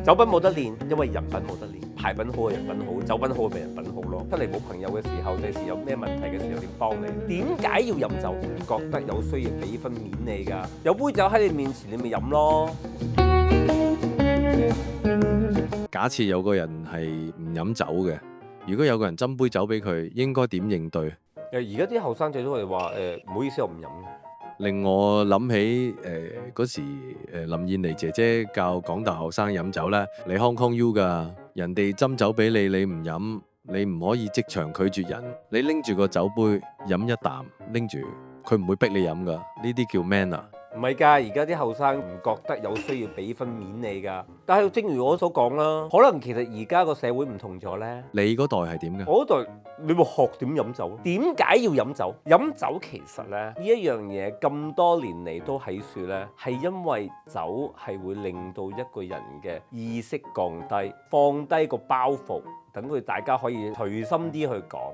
酒品冇得練，因為人品冇得練。牌品好嘅人品好，酒品好嘅咪人品好咯。出嚟冇朋友嘅時候，第時有咩問題嘅時候點幫你？點解要飲酒？唔覺得有需要俾份面你㗎？有杯酒喺你面前，你咪飲咯。假設有個人係唔飲酒嘅，如果有個人斟杯酒俾佢，應該點應對？而家啲後生仔都係話唔好意思，我唔飲。令我諗起嗰時林燕妮姐姐教港大學生飲酒咧，你 Hong Kong U 㗎，人哋斟酒俾你，你唔飲，你唔可以即場拒絕人，你拎住個酒杯飲一啖，拎住佢唔會逼你飲㗎，呢啲叫 man 啊！唔係㗎，而家啲後生唔覺得有需要俾分面你㗎。但係正如我所講啦，可能其實而家個社會唔同咗呢。你嗰代係點㗎？我嗰代你咪學點飲酒？點解要飲酒？飲酒其實呢一樣嘢咁多年嚟都喺度呢，係因為酒係會令到一個人嘅意識降低，放低個包袱，等佢大家可以隨心啲去講。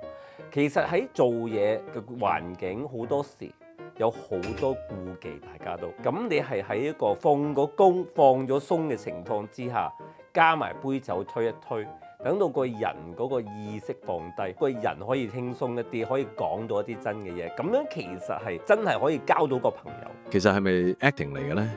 其實喺做嘢嘅環境好多時，有好多顧忌，大家都咁你係喺一個放個工放咗鬆嘅情況之下，加埋杯酒推一推，等到個人嗰個意識放低，個人可以輕鬆一啲，可以講到一啲真嘅嘢，咁樣其實係真係可以交到個朋友。其實係咪 acting 嚟嘅呢？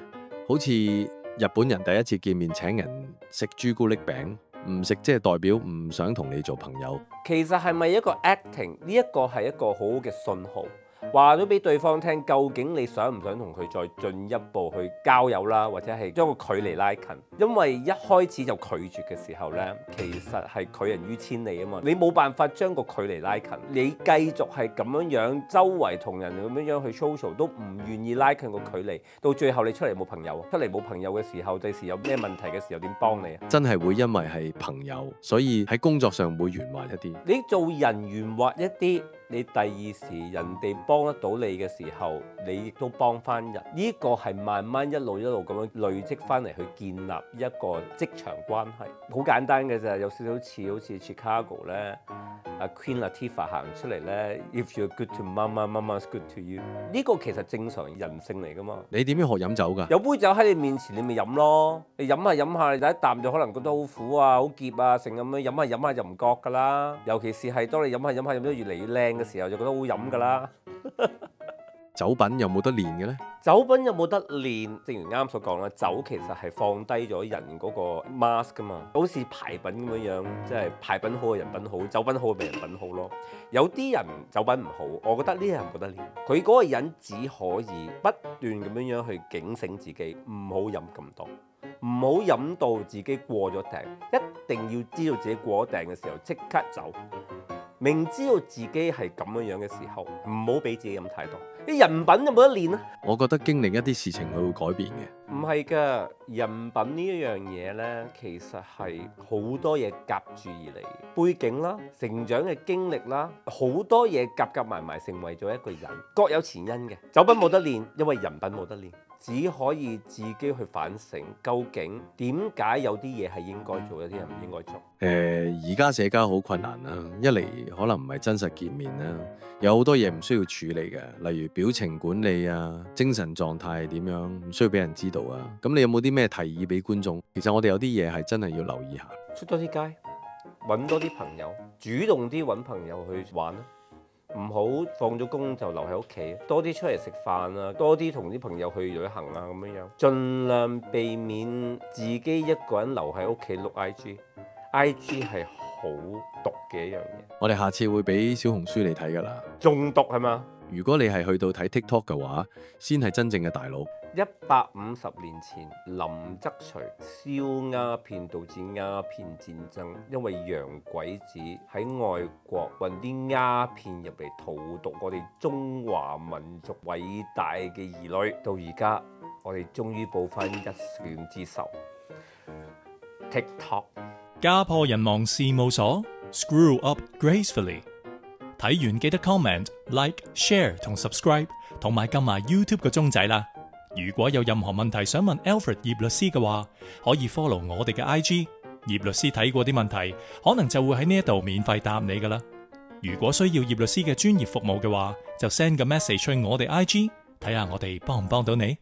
好似日本人第一次見面請人食朱古力餅，唔食即係代表唔想同你做朋友。其實係咪一個 acting？ 呢一個係一個好好嘅信號。話咗俾對方聽，究竟你想唔想同佢再進一步去交友啦，或者係將個距離拉近？因為一開始就拒絕嘅時候呢，其實係拒人於千里啊嘛，你冇辦法將個距離拉近，你繼續係咁樣周圍同人咁樣去 social 都唔願意拉近個距離，到最後你出嚟冇朋友，出嚟冇朋友嘅時候，第時有咩問題嘅時候點幫你啊？真係會因為係朋友，所以喺工作上會圓滑一啲。你做人圓滑一啲，你第二時人哋幫得到你嘅時候，你亦都幫翻人。呢個係慢慢一路咁樣累積翻嚟，去建立一個職場關係。好簡單嘅啫，有少少好似 Chicago 咧，阿 Queen Latifah 行出嚟咧 ，If you're good to mama，mama's good to you。呢個其實正常人性嚟噶嘛。你點樣學飲酒㗎？有杯酒喺你面前，你咪飲咯。你飲下，你第一啖就可能覺得好苦啊、好澀啊，成咁樣飲下就唔覺㗎啦。尤其是係當你飲下飲得越嚟越靚嘅時候，就覺得好飲㗎啦。酒品有冇得練嘅呢？酒品有冇得練？正如啱所講啦，酒其實係放低咗人嗰個 mask 㗎嘛，好似牌品咁樣，即係牌品好嘅人品好，酒品好嘅人品好咯。有啲人酒品唔好，我覺得呢啲人冇得練。佢嗰個人只可以不斷咁樣去警醒自己，唔好飲咁多，唔好飲到自己過咗頂，一定要知道自己過咗頂嘅時候即刻走。明知道自己係咁樣嘅時候，唔好俾自己飲太多。啲人品有冇得練啊？我覺得經歷一啲事情佢會改變嘅。唔係㗎，人品呢一樣嘢呢，其實係好多嘢夾住而嚟，背景啦、成長嘅經歷啦，好多嘢夾埋成為咗一個人，各有前因嘅。酒品冇得練，因為人品冇得練。只可以自己去反省，究竟點解有啲嘢係應該做，有啲人唔應該做。而家社交好困難啦，一嚟可能唔係真實見面啦，有好多嘢唔需要處理嘅，例如表情管理啊、精神狀態係點樣，唔需要俾人知道啊。咁你有冇啲咩提議俾觀眾？其實我哋有啲嘢係真係要留意下。出多啲街，揾多啲朋友，主動啲揾朋友去玩啦。唔好放咗工就留喺屋企，多啲出嚟食飯啊，多啲同啲朋友去旅行啊，咁樣樣，盡量避免自己一個人留喺屋企碌 IG 係好毒嘅一樣嘢。我哋下次會俾小紅書你睇㗎啦。中毒係嘛？如果你係去到睇 TikTok 嘅話，先係真正嘅大佬。150年前，林則徐燒鴉片導致鴉片戰爭，因為洋鬼子喺外國運啲鴉片入嚟荼毒我哋中華民族偉大嘅兒女，到而家我哋終於報返一線之仇。TikTok 家破人亡事務所 Screw Up Gracefully。睇完記得 comment、like、share 同 subscribe， 同埋撳埋 YouTube 個鐘仔啦。如果有任何問題想問 Alfred 葉律師嘅話，可以 follow 我哋嘅 IG， 葉律師睇過啲問題，可能就會喺呢一度免費答你噶啦。如果需要葉律師嘅專業服務嘅話，就 send 個 message 去我哋 IG， 睇下我哋幫唔幫到你。